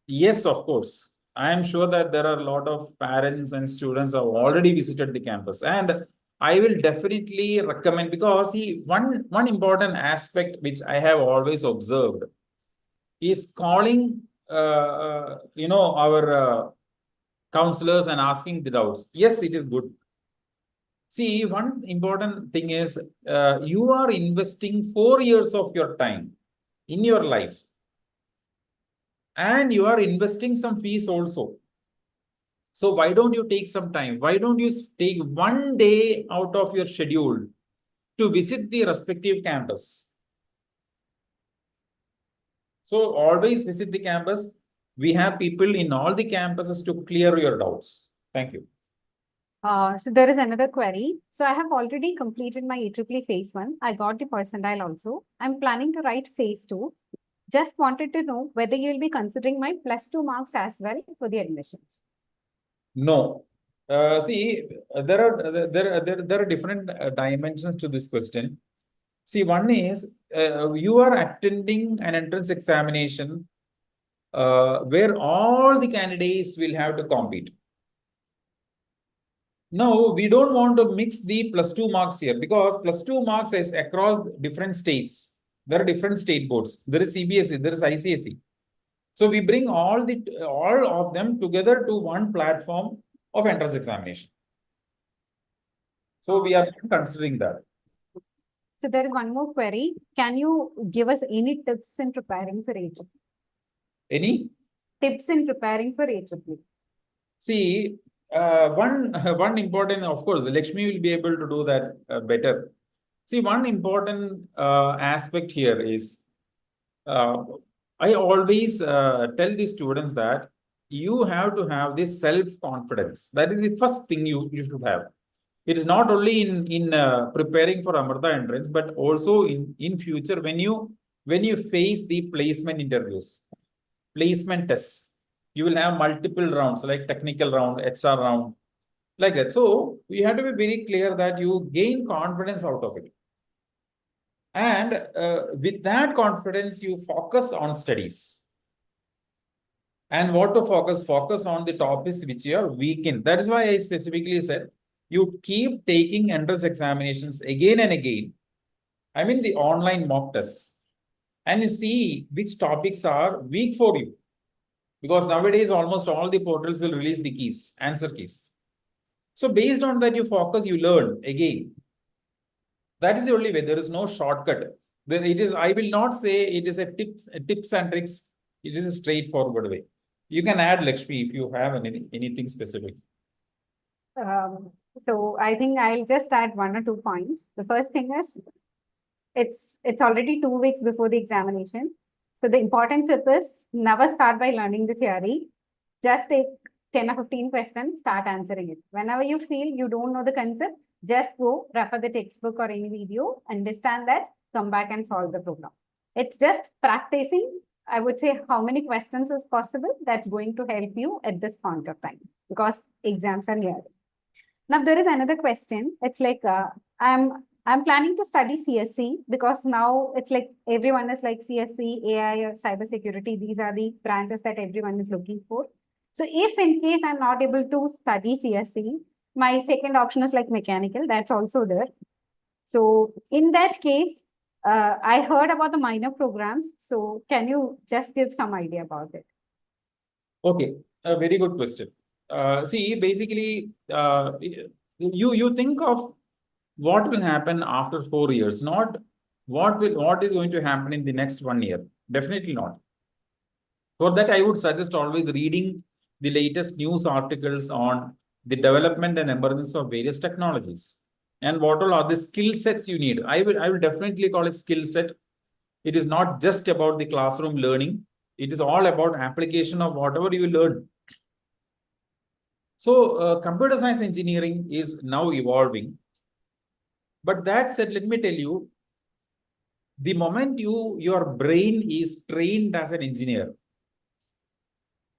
Yes, of course. I am sure that there are a lot of parents and students who have already visited the campus. And I will definitely recommend, because see, one important aspect which I have always observed is calling, our counselors and asking the doubts. Yes, it is good. See, one important thing is you are investing 4 years of your time in your life, and you are investing some fees also. So why don't you take some time? Why don't you take 1 day out of your schedule to visit the respective campus? So always visit the campus. We have people in all the campuses to clear your doubts. Thank you. So there is another query. So I have already completed my AEEE Phase 1. I got the percentile also. I'm planning to write Phase 2. Just wanted to know whether you will be considering my +2 marks as well for the admissions. No. See, there are different dimensions to this question. See, one is you are attending an entrance examination where all the candidates will have to compete. Now, we don't want to mix the +2 marks here, because +2 marks is across different states. There are different state boards. There is CBSE, there is ICSE. So we bring all of them together to one platform of entrance examination. So we are considering that. So there is one more query. Can you give us any tips in preparing for AEEE? Any tips in preparing for AEEE? See, one important, of course, Lakshmi will be able to do that better. See, one important aspect here is I always tell the students that you have to have this self-confidence. That is the first thing you should have. It is not only in preparing for Amrita entrance, but also in future when you face the placement interviews, placement tests. You will have multiple rounds, like technical round, HR round, like that. So we have to be very clear that you gain confidence out of it. And with that confidence, you focus on studies. And what to focus? Focus on the topics which you are weak in. That is why I specifically said, you keep taking entrance examinations again and again. I mean the online mock tests. And you see which topics are weak for you. Because nowadays, almost all the portals will release the keys, answer keys. So based on that, you focus, you learn again. That is the only way. There is no shortcut. I will not say it is a tips and tricks. It is a straightforward way. You can add, Lakshmi, if you have anything specific. So I think I'll just add 1 or 2 points. The first thing is, it's already 2 weeks before the examination. So the important tip is never start by learning the theory. Just take 10 or 15 questions, start answering it. Whenever you feel you don't know the concept, just go refer the textbook or any video, understand that, come back and solve the problem. It's just practicing, I would say, how many questions is possible. That's going to help you at this point of time because exams are near. Now there is another question. It's like I'm planning to study CSC because now it's like everyone is like CSC, AI, or cybersecurity. These are the branches that everyone is looking for. So if in case I'm not able to study CSC, my second option is like mechanical. That's also there. So in that case, I heard about the minor programs. So can you just give some idea about it? Okay, a very good question. See, basically, you think of what will happen after 4 years, not what is going to happen in the next 1 year. Definitely not. For that, I would suggest always reading the latest news articles on the development and emergence of various technologies and what all are the skill sets you need. I will definitely call it skill set. It is not just about the classroom learning. It is all about application of whatever you learn. So computer science engineering is now evolving. But that said, let me tell you, the moment your brain is trained as an engineer,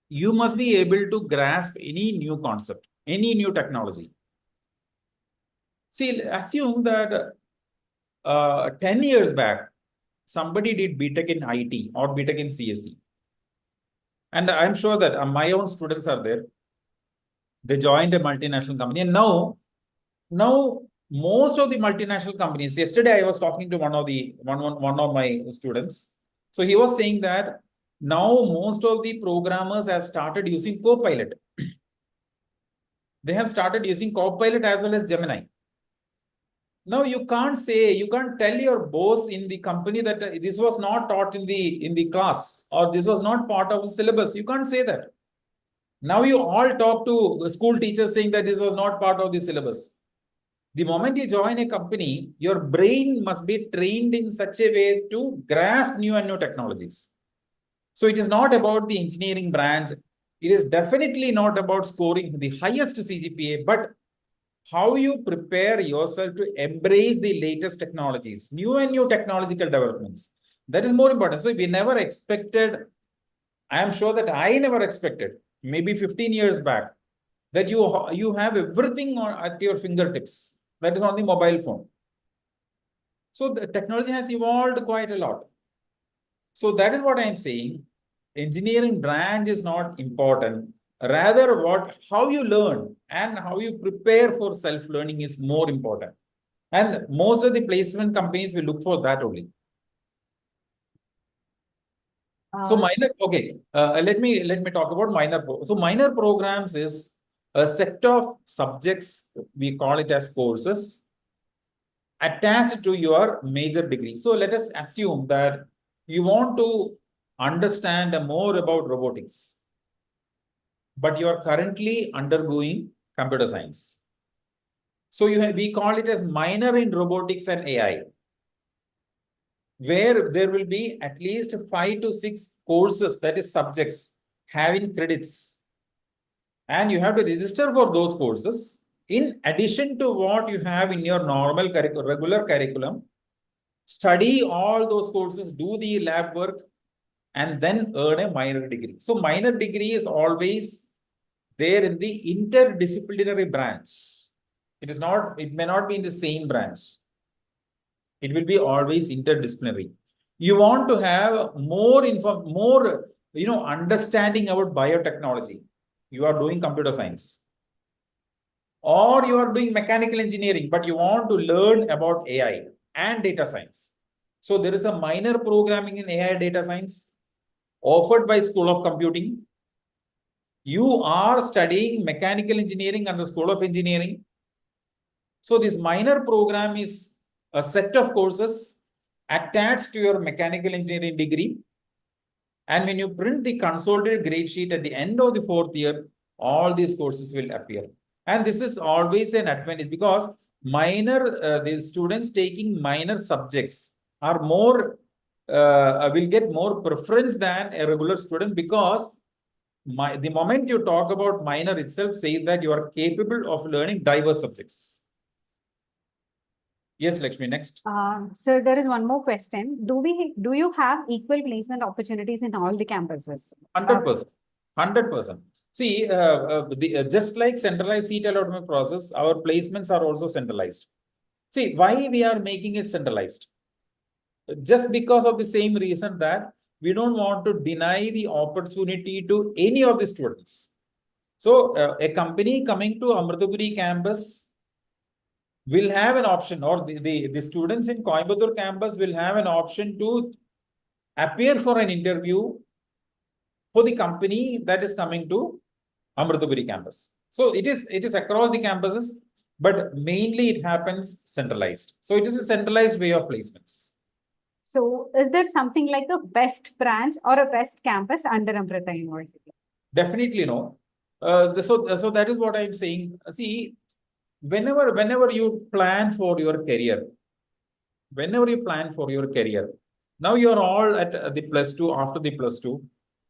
you must be able to grasp any new concept, any new technology. See, assume that 10 years back, somebody did B.Tech in IT or B.Tech in CSE. And I'm sure that my own students are there. They joined a multinational company. And now most of the multinational companies, yesterday I was talking to one of my students. So he was saying that now most of the programmers have started using Copilot. They have started using Copilot as well as Gemini. Now you can't tell your boss in the company that this was not taught in the class or this was not part of the syllabus. You can't say that. Now you all talk to school teachers saying that this was not part of the syllabus. The moment you join a company, your brain must be trained in such a way to grasp new and new technologies. So it is not about the engineering branch. It is definitely not about scoring the highest CGPA, but how you prepare yourself to embrace the latest technologies, new and new technological developments. That is more important. So we never expected, I am sure that I never expected, maybe 15 years back, that you have everything at your fingertips. That is on the mobile phone. So the technology has evolved quite a lot. So that is what I am saying. Engineering branch is not important. Rather, how you learn and how you prepare for self-learning is more important. And most of the placement companies will look for that only. So minor, okay, let me talk about minor. So minor programs is a set of subjects, we call it as courses, attached to your major degree. So let us assume that you want to understand more about robotics, but you are currently undergoing computer science. So we call it as minor in robotics and AI, where there will be at least 5 to 6 courses, that is subjects, having credits. And you have to register for those courses in addition to what you have in your normal regular curriculum. Study all those courses, do the lab work, and then earn a minor degree. So minor degree is always there in the interdisciplinary branch. It may not be in the same branch. It will be always interdisciplinary. You want to have more understanding about biotechnology. You are doing computer science. Or you are doing mechanical engineering, but you want to learn about AI and data science. So there is a minor programming in AI data science offered by School of Computing. You are studying mechanical engineering under School of Engineering. So this minor program is a set of courses attached to your mechanical engineering degree. And when you print the consolidated grade sheet at the end of the 4th year, all these courses will appear. And this is always an advantage because the students taking minor subjects are more, will get more preference than a regular student because the moment you talk about minor itself says that you are capable of learning diverse subjects. Yes, Lakshmi, next. So there is one more question. Do you have equal placement opportunities in all the campuses? 100%. 100%. See, just like centralized seat allotment process, our placements are also centralized. See, why we are making it centralized? Just because of the same reason that we don't want to deny the opportunity to any of the students. So, a company coming to Amrita campus will have an option, or the students in Coimbatore campus will have an option to appear for an interview for the company that is coming to Amrita campus. So it is across the campuses, but mainly it happens centralized. So it is a centralized way of placements. So is there something like a best branch or a best campus under Amrita University? Definitely no. So that is what I'm saying. See, whenever you plan for your career, now you are all at the +2, after the +2.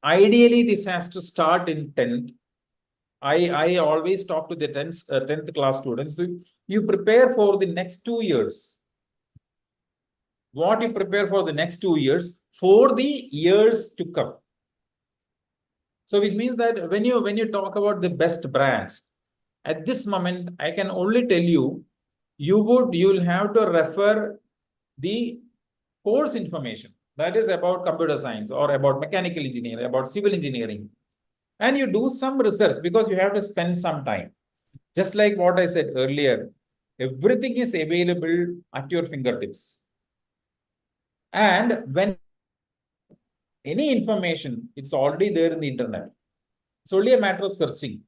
Ideally, this has to start in 10th. I always talk to the 10th class students. So you prepare for the next 2 years. What you prepare for the next 2 years, for the years to come. So which means that when you talk about the best brands, at this moment, I can only tell you, you will have to refer the course information that is about computer science or about mechanical engineering, about civil engineering. And you do some research because you have to spend some time. Just like what I said earlier, everything is available at your fingertips. And when any information, it's already there in the internet. It's only a matter of searching.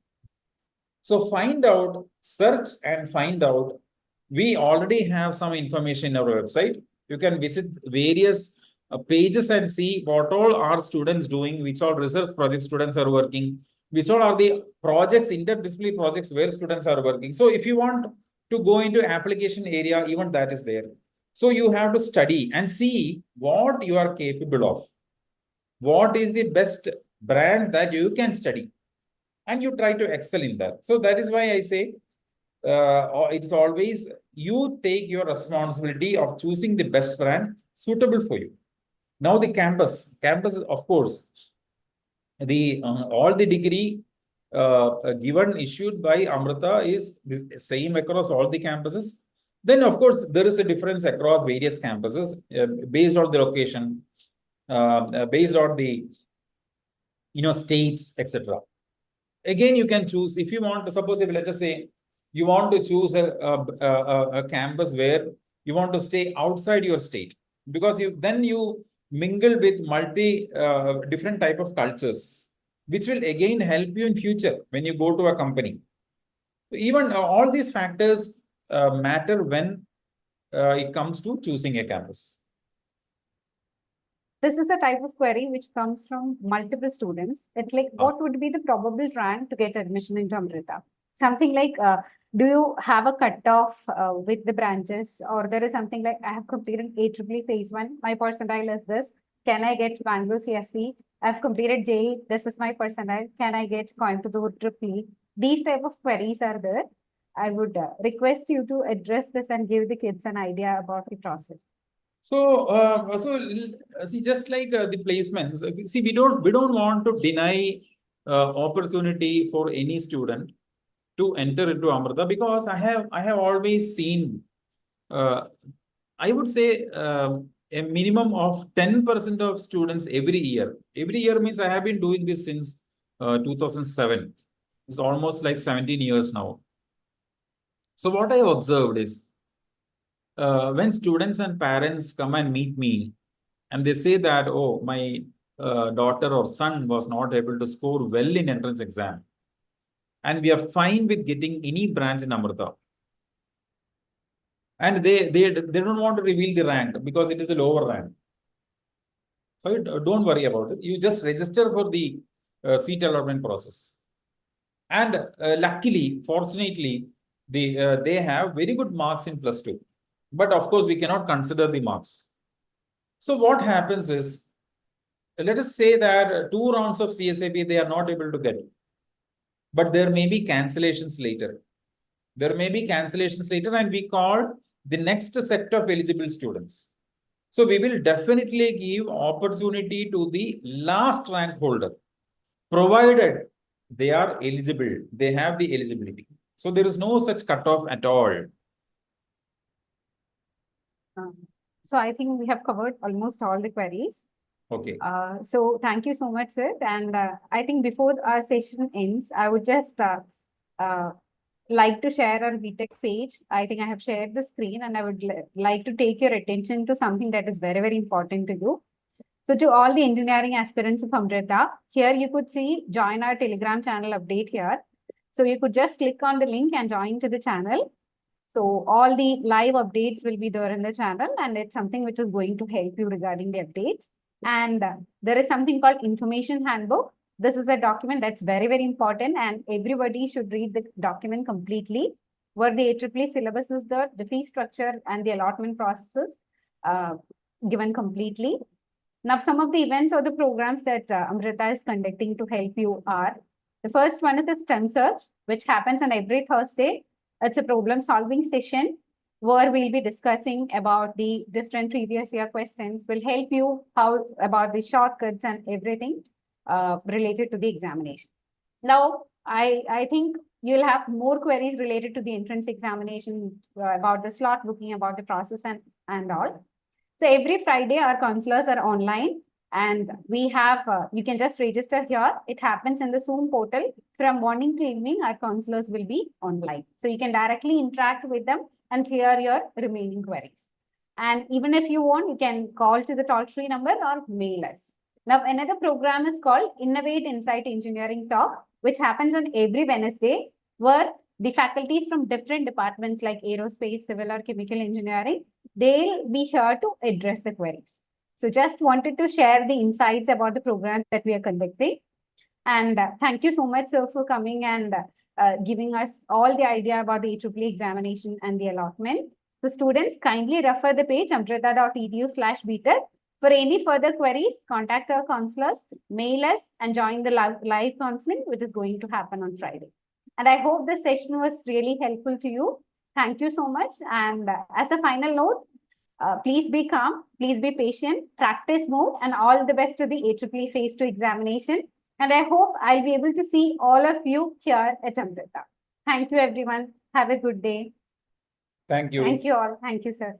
So find out, search and find out. We already have some information in our website. You can visit various pages and see what all are students doing, which all research project students are working, which all are the projects, interdisciplinary projects where students are working. So if you want to go into application area, even that is there. So you have to study and see what you are capable of. What is the best branch that you can study? And you try to excel in that. So that is why I say, it's always you take your responsibility of choosing the best branch suitable for you. Now the campus, of course, the all the degree given issued by Amrita is the same across all the campuses. Then of course there is a difference across various campuses based on the location, based on the states, etc. Again, you can choose if you want to, suppose if let us say you want to choose a campus where you want to stay outside your state, because then you mingle with different type of cultures, which will again help you in future when you go to a company. Even all these factors matter when it comes to choosing a campus. This is a type of query which comes from multiple students. It's like, what would be the probable rank to get admission into Amrita? Something like, do you have a cutoff with the branches? Or there is something like, I have completed AEEE Phase I. My percentile is this. Can I get Bangalore CSE? I've completed JEE. This is my percentile. Can I get Coimbatore EEE? These type of queries are there. I would request you to address this and give the kids an idea about the process. So, see, just like the placements, see, we don't want to deny opportunity for any student to enter into Amrita, because I have always seen, I would say, a minimum of 10% of students every year. Every year means I have been doing this since 2007. It's almost like 17 years now. So what I have observed is, when students and parents come and meet me and they say that, oh, my daughter or son was not able to score well in entrance exam, and we are fine with getting any branch in Amrita, and they don't want to reveal the rank because it is a lower rank. So don't worry about it. You just register for the seat allotment process. And luckily, fortunately, they have very good marks in +2. But of course, we cannot consider the marks. So what happens is, let us say that 2 rounds of CSAP they are not able to get, but there may be cancellations later. There may be cancellations later, and we call the next set of eligible students. So we will definitely give opportunity to the last rank holder, provided they are eligible, they have the eligibility. So there is no such cutoff at all. So I think we have covered almost all the queries. Okay. So thank you so much, sir. And I think before our session ends, I would just like to share our B.Tech page. I think I have shared the screen, and I would like to take your attention to something that is very, very important to you. So to all the engineering aspirants of Amrita, here you could see join our Telegram channel update here. So you could just click on the link and join to the channel. So all the live updates will be there in the channel, and it's something which is going to help you regarding the updates. And there is something called information handbook. This is a document that's very, very important, and everybody should read the document completely, where the AEEE syllabus is there, the fee structure and the allotment processes given completely. Now, some of the events or the programs that Amrita is conducting to help you are, the first one is a STEM search, which happens on every Thursday. It's a problem solving session where we'll be discussing about the different previous year questions. Will help you how about the shortcuts and everything related to the examination. Now, I think you'll have more queries related to the entrance examination, about the slot booking, about the process and all. So every Friday, our counselors are online, and we have, you can just register here. It happens in the Zoom portal. From morning to evening, our counselors will be online. So you can directly interact with them and clear your remaining queries. And even if you want, you can call to the toll-free number or mail us. Now, another program is called Innovate Insight Engineering Talk, which happens on every Wednesday, where the faculties from different departments like aerospace, civil or chemical engineering, they'll be here to address the queries. So just wanted to share the insights about the programs that we are conducting. And thank you so much, sir, for coming and giving us all the idea about the AEEE examination and the allotment. So students, kindly refer the page amrita.edu/btech. For any further queries, contact our counselors, mail us, and join the live counseling, which is going to happen on Friday. And I hope this session was really helpful to you. Thank you so much. And as a final note, please be calm, please be patient, practice more, and all the best to the AEEE Phase II examination. And I hope I'll be able to see all of you here at Amrita. Thank you, everyone. Have a good day. Thank you. Thank you all. Thank you, sir.